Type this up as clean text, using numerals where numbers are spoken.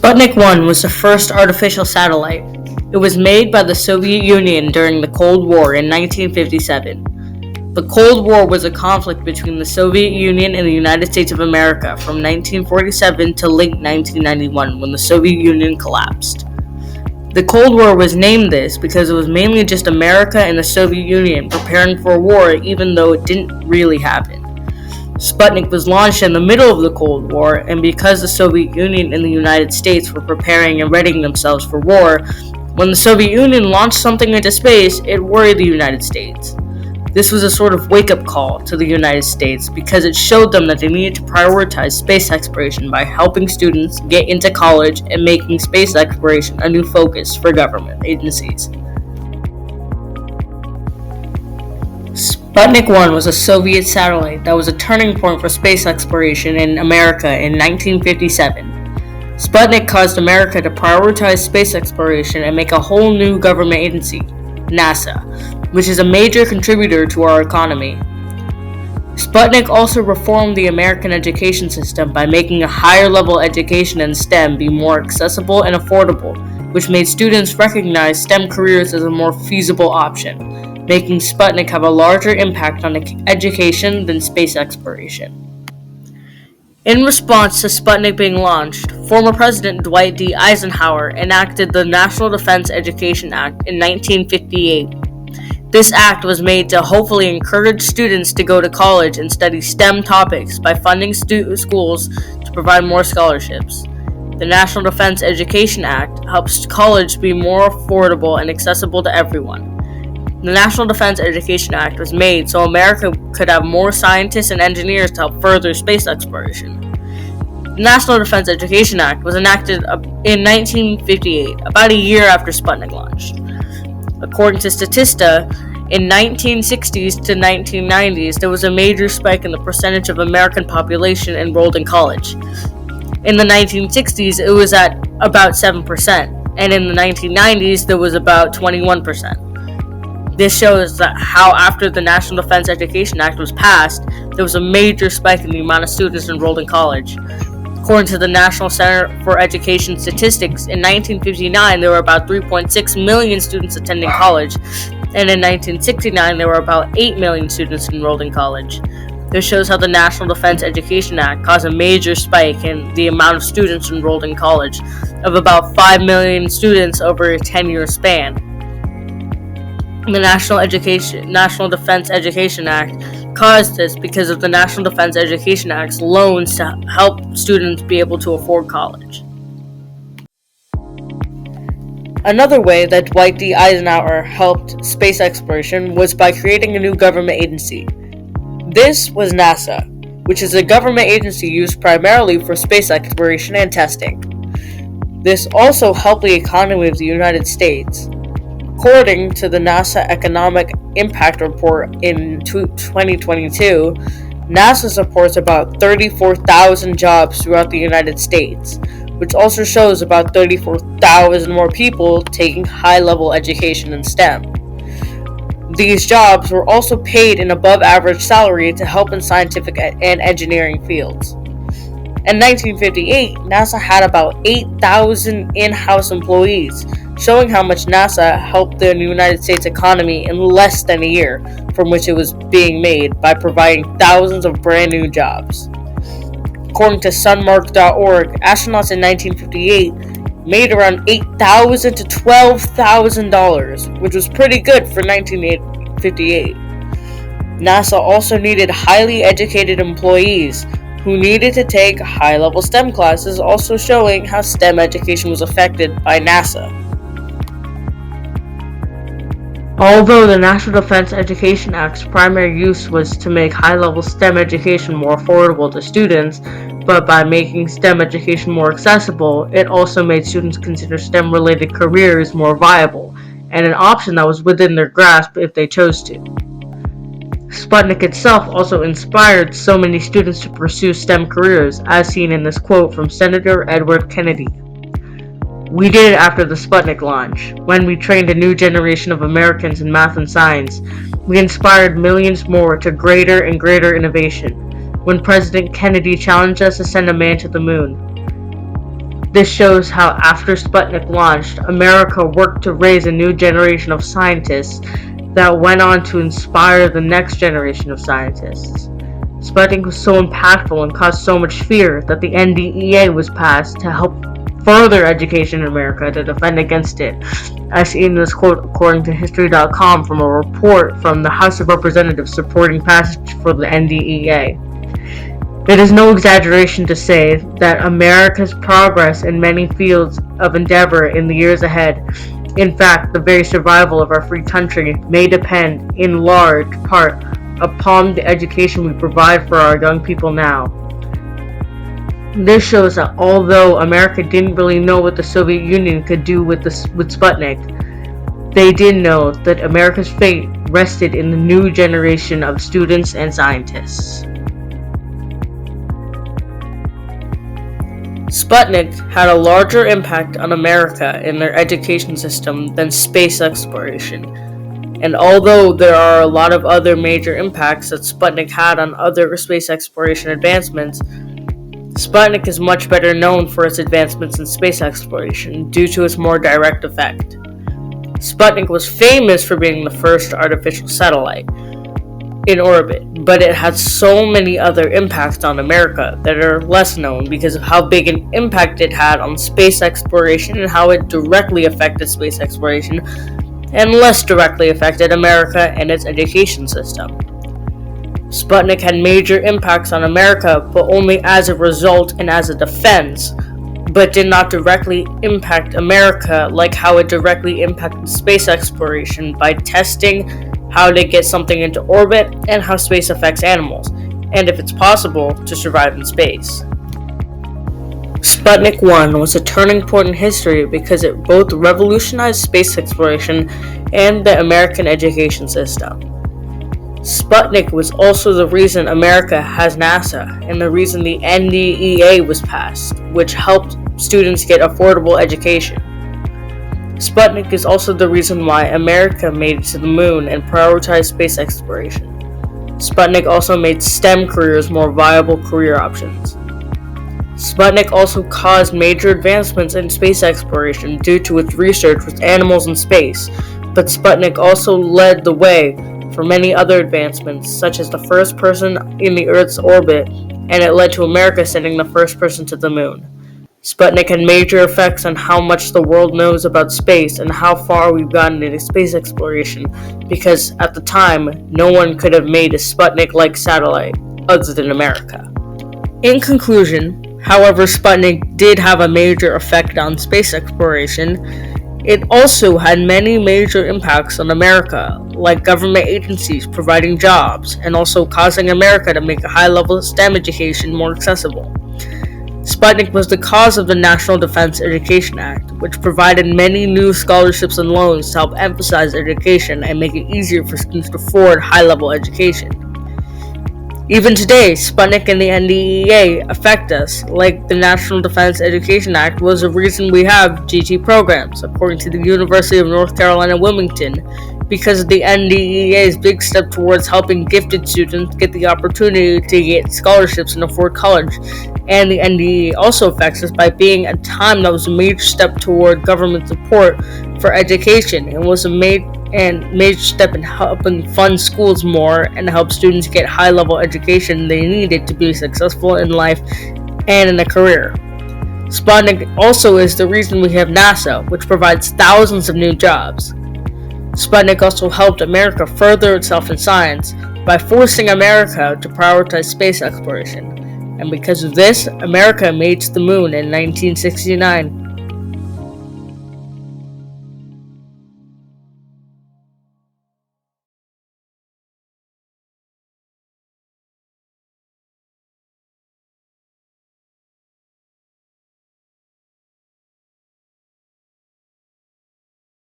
Sputnik 1 was the first artificial satellite. It was made by the Soviet Union during the Cold War in 1957. The Cold War was a conflict between the Soviet Union and the United States of America from 1947 to late 1991 when the Soviet Union collapsed. The Cold War was named this because it was mainly just America and the Soviet Union preparing for a war even though it didn't really happen. Sputnik was launched in the middle of the Cold War, and because the Soviet Union and the United States were preparing and readying themselves for war, when the Soviet Union launched something into space, it worried the United States. This was a sort of wake-up call to the United States because it showed them that they needed to prioritize space exploration by helping students get into college and making space exploration a new focus for government agencies. Sputnik 1 was a Soviet satellite that was a turning point for space exploration in America in 1957. Sputnik caused America to prioritize space exploration and make a whole new government agency, NASA, which is a major contributor to our economy. Sputnik also reformed the American education system by making a higher level education in STEM be more accessible and affordable, which made students recognize STEM careers as a more feasible option, making Sputnik have a larger impact on education than space exploration. In response to Sputnik being launched, former President Dwight D. Eisenhower enacted the National Defense Education Act in 1958. This act was made to hopefully encourage students to go to college and study STEM topics by funding schools to provide more scholarships. The National Defense Education Act helps college be more affordable and accessible to everyone. The National Defense Education Act was made so America could have more scientists and engineers to help further space exploration. The National Defense Education Act was enacted in 1958, about a year after Sputnik launched. According to Statista, in 1960s to 1990s, there was a major spike in the percentage of American population enrolled in college. In the 1960s, it was at about 7%, and in the 1990s, there was about 21%. This shows that how after the National Defense Education Act was passed, there was a major spike in the amount of students enrolled in college. According to the National Center for Education Statistics, in 1959 there were about 3.6 million students attending college, and in 1969 there were about 8 million students enrolled in college. This shows how the National Defense Education Act caused a major spike in the amount of students enrolled in college, of about 5 million students over a 10-year span. The National Defense Education Act caused this because of the National Defense Education Act's loans to help students be able to afford college. Another way that Dwight D. Eisenhower helped space exploration was by creating a new government agency. This was NASA, which is a government agency used primarily for space exploration and testing. This also helped the economy of the United States. According to the NASA Economic Impact Report in 2022, NASA supports about 34,000 jobs throughout the United States, which also shows about 34,000 more people taking high-level education in STEM. These jobs were also paid an above-average salary to help in scientific and engineering fields. In 1958, NASA had about 8,000 in-house employees, showing how much NASA helped the United States economy in less than a year from which it was being made by providing thousands of brand new jobs. According to sunmark.org, astronauts in 1958 made around $8,000 to $12,000, which was pretty good for 1958. NASA also needed highly educated employees who needed to take high-level STEM classes, also showing how STEM education was affected by NASA. Although the National Defense Education Act's primary use was to make high-level STEM education more affordable to students, but by making STEM education more accessible, it also made students consider STEM-related careers more viable, and an option that was within their grasp if they chose to. Sputnik itself also inspired so many students to pursue STEM careers, as seen in this quote from Senator Edward Kennedy. "We did it after the Sputnik launch. When we trained a new generation of Americans in math and science, we inspired millions more to greater and greater innovation. When President Kennedy challenged us to send a man to the moon, This shows how after Sputnik launched, America worked to raise a new generation of scientists that went on to inspire the next generation of scientists. Sputnik was so impactful and caused so much fear that the NDEA was passed to help further education in America to defend against it, as seen in this quote according to History.com from a report from the House of Representatives supporting passage for the NDEA. It is no exaggeration to say that America's progress in many fields of endeavor in the years ahead, in fact, the very survival of our free country, may depend, in large part, upon the education we provide for our young people now. This shows that although America didn't really know what the Soviet Union could do with Sputnik, they did know that America's fate rested in the new generation of students and scientists. Sputnik had a larger impact on America in their education system than space exploration. And although there are a lot of other major impacts that Sputnik had on other space exploration advancements, Sputnik is much better known for its advancements in space exploration due to its more direct effect. Sputnik was famous for being the first artificial satellite in orbit, but it had so many other impacts on America that are less known because of how big an impact it had on space exploration and how it directly affected space exploration and less directly affected America and its education system. Sputnik had major impacts on America, but only as a result and as a defense, but did not directly impact America like how it directly impacted space exploration by testing how to get something into orbit and how space affects animals, and if it's possible to survive in space. Sputnik 1 was a turning point in history because it both revolutionized space exploration and the American education system. Sputnik was also the reason America has NASA and the reason the NDEA was passed, which helped students get affordable education. Sputnik is also the reason why America made it to the moon and prioritized space exploration. Sputnik also made STEM careers more viable career options. Sputnik also caused major advancements in space exploration due to its research with animals in space, but Sputnik also led the way for many other advancements, such as the first person in the Earth's orbit, and it led to America sending the first person to the moon. Sputnik had major effects on how much the world knows about space and how far we've gotten into space exploration, because at the time, no one could have made a Sputnik-like satellite other than America. In conclusion, however Sputnik did have a major effect on space exploration, it also had many major impacts on America, like government agencies providing jobs, and also causing America to make a high-level STEM education more accessible. Sputnik was the cause of the National Defense Education Act, which provided many new scholarships and loans to help emphasize education and make it easier for students to afford high-level education. Even today, Sputnik and the NDEA affect us, like the National Defense Education Act was the reason we have GT programs, according to the University of North Carolina Wilmington, because of the NDEA's big step towards helping gifted students get the opportunity to get scholarships and afford college. And the NDEA also affects us by being a time that was a major step toward government support for education and was a major step in helping fund schools more and help students get high-level education they needed to be successful in life and in a career. Sputnik also is the reason we have NASA, which provides thousands of new jobs. Sputnik also helped America further itself in science by forcing America to prioritize space exploration. And because of this, America made it to the moon in 1969